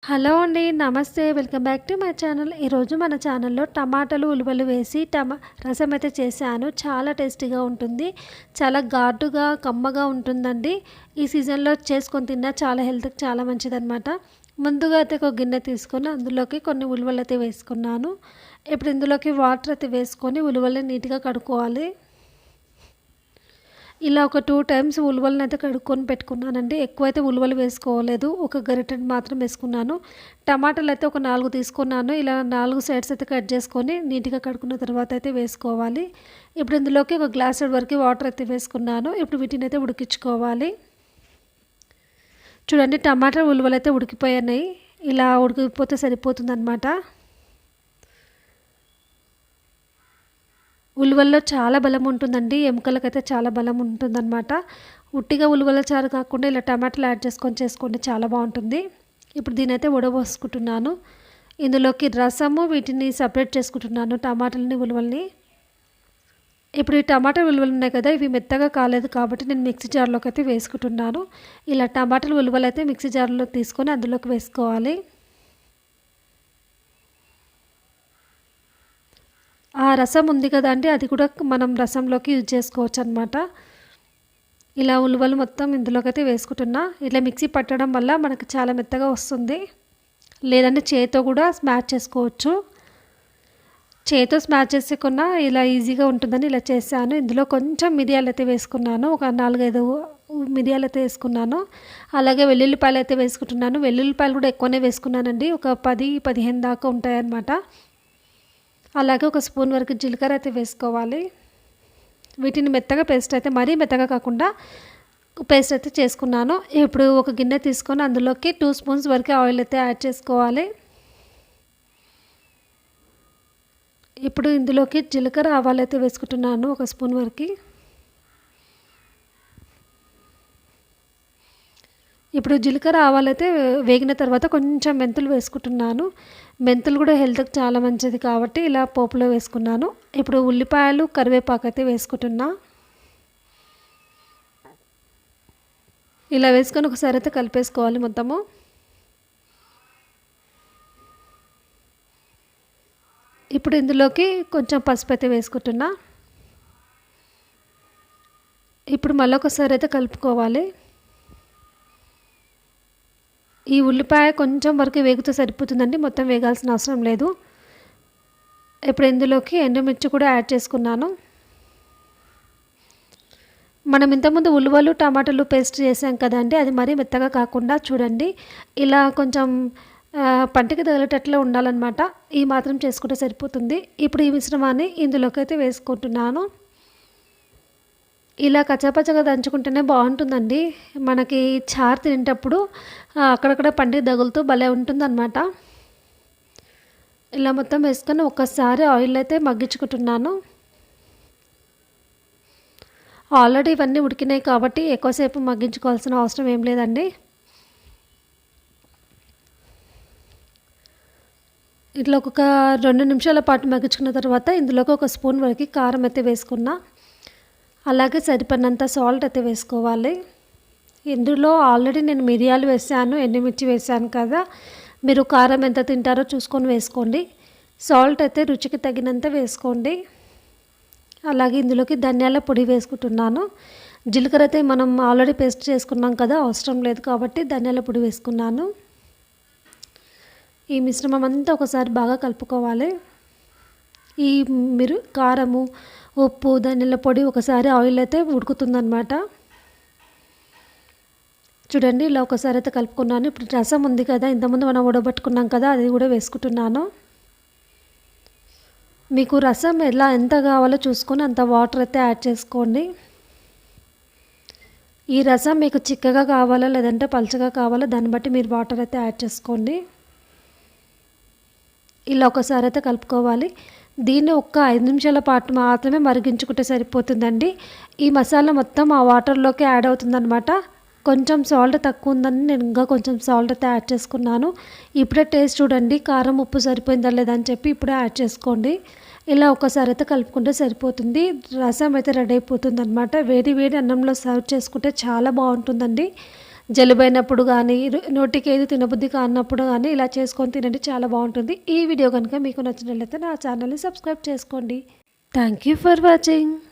Hello అండి. నమస్తే. Welcome back to my channel. ఈరోజు మన ఛానల్‌లో టమాటాలు, ఉలువలు వేసి రసం అయితే చేశాను. చాలా టేస్టీగా ఉంటుంది. చాలా ఘాటుగా, కమ్మగా ఉంటుందండి. ఈ సీజన్‌లో చేసుకొని తిన్నా చాలా హెల్త్‌కి చాలా మంచిదనమాట. ముందుగా అయితే ఒక గిన్నె తీసుకొని అందులోకి కొన్ని ఉలువలైతే వేసుకున్నాను. ఇప్పుడు ఇందులోకి వాటర్ అయితే వేసుకొని ఉలువల్ని నీట్‌గా కడుక్కోవాలి. ఇలా ఒక 2 టైమ్స్ ఉలువలనైతే కడుక్కొని పెట్టుకున్నానండి. ఎక్కువైతే ఉలువలు వేసుకోలేదు. ఒక గరిటెడు మాత్రం వేసుకున్నాను. టమాటాలైతే ఒక 4 తీసుకున్నాను. ఇలా 4 సైడ్స్ అయితే కట్ చేసుకొని నీట్‌గా కడుక్కున్న తర్వాత అయితే వేసుకోవాలి. ఇప్పుడు ఇందులోకి ఒక గ్లాసెడు వరకు వాటర్ అయితే వేసుకున్నాను. ఇప్పుడు వీటినైతే ఉడికించుకోవాలి. చూడండి, టమాటా, ఉలువలైతే ఉడికిపోయాయి. ఇలా ఉడికిపోతే సరిపోతుందనమాట. ఉలువల్లో చాలా బలం ఉంటుందండి. ఎముకలకైతే చాలా బలం ఉంటుందన్నమాట. ఉట్టిగా ఉలువల చారు కాకుండా ఇలా టమాటాలు యాడ్ చేసుకోండి, చాలా బాగుంటుంది. ఇప్పుడు దీనైతే వడబోసుకుంటున్నాను. ఇందులోకి రసము వీటిని సపరేట్ చేసుకుంటున్నాను, టమాటాలని, ఉలువల్ని. ఇప్పుడు ఈ టమాటా ఉలువలు ఉన్నాయి కదా, ఇవి మెత్తగా కాలేదు కాబట్టి నేను మిక్సీ జార్లోకి అయితే వేసుకుంటున్నాను. ఇలా టమాటాలు, ఉలువలు అయితే మిక్సీ జార్లో తీసుకొని అందులోకి వేసుకోవాలి. ఆ రసం ఉంది కదండి, అది కూడా మనం రసంలోకి యూజ్ చేసుకోవచ్చు అనమాట. ఇలా ఉలువలు మొత్తం ఇందులోకైతే వేసుకుంటున్నా. ఇట్లా మిక్సీ పట్టడం వల్ల మనకు చాలా మెత్తగా వస్తుంది. లేదంటే చేతితో కూడా స్మాష్ చేసుకోవచ్చు. చేతితో స్మాష్ చేసుకున్నా ఇలా ఈజీగా ఉంటుందని ఇలా చేశాను. ఇందులో కొంచెం మిరియాలు అయితే వేసుకున్నాను. ఒక 4-5 మిరియాలు అయితే వేసుకున్నాను. అలాగే వెల్లుల్లిపాయలు అయితే వేసుకుంటున్నాను. వెల్లుల్లిపాయలు కూడా ఎక్కువనే వేసుకున్నానండి. ఒక 10-15 దాకా ఉంటాయన్నమాట. అలాగే ఒక స్పూన్ వరకు జీలకర్ర అయితే వేసుకోవాలి. వీటిని మెత్తగా పేస్ట్ అయితే, మరీ మెత్తగా కాకుండా పేస్ట్ అయితే చేసుకున్నాను. ఇప్పుడు ఒక గిన్నె తీసుకొని అందులోకి 2 స్పూన్స్ వరకు ఆయిల్ అయితే యాడ్ చేసుకోవాలి. ఇప్పుడు ఇందులోకి జీలకర్ర, ఆవాలు అయితే వేసుకుంటున్నాను, ఒక స్పూన్ వరకు. ఇప్పుడు జీలకర్ర, ఆవాలు అయితే వేగిన తర్వాత కొంచెం మెంతులు వేసుకుంటున్నాను. మెంతులు కూడా హెల్త్కి చాలా మంచిది కాబట్టి ఇలా పోపులో వేసుకున్నాను. ఇప్పుడు ఉల్లిపాయలు, కరివేపాకు అయితే వేసుకుంటున్నా. ఇలా వేసుకొని ఒకసారి అయితే కలిపేసుకోవాలి మొత్తము. ఇప్పుడు ఇందులోకి కొంచెం పసుపు అయితే వేసుకుంటున్నా. ఇప్పుడు మళ్ళీ ఒకసారి అయితే కలుపుకోవాలి. ఈ ఉల్లిపాయ కొంచెం వరకు వేగితే సరిపోతుందండి, మొత్తం వేగాల్సిన అవసరం లేదు. ఇప్పుడు ఇందులోకి ఎండుమిర్చి కూడా యాడ్ చేసుకున్నాను. మనం ఇంతకుముందు ఉలువలు, టమాటాలు పేస్ట్ చేసాం కదండి, అది మరీ మెత్తగా కాకుండా చూడండి ఇలా కొంచెం పంటికి తగిలేటట్లు ఉండాలన్నమాట. ఈ మాత్రం చేసుకుంటే సరిపోతుంది. ఇప్పుడు ఈ మిశ్రమాన్ని ఇందులోకి అయితే వేసుకుంటున్నాను. ఇలా కచ్చాపచ్చగా దంచుకుంటేనే బాగుంటుందండి. మనకి చారు తినేటప్పుడు అక్కడక్కడ పంటికి తగులుతూ భలే ఉంటుందన్నమాట. ఇలా మొత్తం వేసుకొని ఒక్కసారి ఆయిల్ అయితే మగ్గించుకుంటున్నాను. ఆల్రెడీ ఇవన్నీ ఉడికినాయి కాబట్టి ఎక్కువసేపు మగ్గించుకోవాల్సిన అవసరం ఏం లేదండి. ఇట్లా ఒక 2 నిమిషాల పాటు మగ్గించుకున్న తర్వాత ఇందులోకి ఒక స్పూన్ వరకు కారం అయితే వేసుకున్నా. అలాగే సరిపడినంత సాల్ట్ అయితే వేసుకోవాలి. ఇందులో ఆల్రెడీ నేను మిరియాలు వేసాను, ఎండుమిర్చి వేసాను కదా, మీరు కారం ఎంత తింటారో చూసుకొని వేసుకోండి. సాల్ట్ అయితే రుచికి తగినంత వేసుకోండి. అలాగే ఇందులోకి ధనియాల పొడి వేసుకుంటున్నాను. జీలకర్ర అయితే మనం ఆల్రెడీ పేస్ట్ చేసుకున్నాం కదా, అవసరం లేదు కాబట్టి ధనియాల పొడి వేసుకున్నాను. ఈ మిశ్రమం అంతా ఒకసారి బాగా కలుపుకోవాలి. ఈ కారము, ఉప్పు, ధనియాల పొడి ఒకసారి ఆయిల్ అయితే ఉడుకుతుందన్నమాట. చూడండి, ఇలా ఒకసారి అయితే కలుపుకున్నాను. ఇప్పుడు రసం ఉంది కదా, ఇంతకుముందు మనం ఉడబట్టుకున్నాం కదా, అది కూడా వేసుకుంటున్నాను. మీకు రసం ఎంత కావాలో చూసుకొని అంత వాటర్ అయితే యాడ్ చేసుకోండి. ఈ రసం మీకు చిక్కగా కావాలా లేదంటే పలుచగా కావాలా దాన్ని బట్టి మీరు వాటర్ అయితే యాడ్ చేసుకోండి. ఇలా ఒకసారి అయితే కలుపుకోవాలి. దీన్ని ఒక 5 నిమిషాల పాటు మాత్రమే మరిగించుకుంటే సరిపోతుందండి. ఈ మసాలా మొత్తం ఆ వాటర్లోకి యాడ్ అవుతుందన్నమాట. కొంచెం సాల్ట్ తక్కువ ఉందని నేను ఇంకా కొంచెం సాల్ట్ అయితే యాడ్ చేసుకున్నాను. ఇప్పుడే టేస్ట్ చూడండి, కారం, ఉప్పు సరిపోయిందా లేదా అని చెప్పి ఇప్పుడే యాడ్ చేసుకోండి. ఇలా ఒకసారి అయితే కలుపుకుంటే సరిపోతుంది. రసం అయితే రెడీ అయిపోతుంది అనమాట. వేడి వేడి అన్నంలో సర్వ్ చేసుకుంటే చాలా బాగుంటుందండి. జలుబైనప్పుడు కానీ నోటికి ఏది తినబుద్ధి కానప్పుడు కానీ ఇలా చేసుకొని తినండి, చాలా బాగుంటుంది. ఈ వీడియో కనుక మీకు నచ్చినట్లయితే నా ఛానల్ని సబ్స్క్రైబ్ చేసుకోండి. Thank you for watching.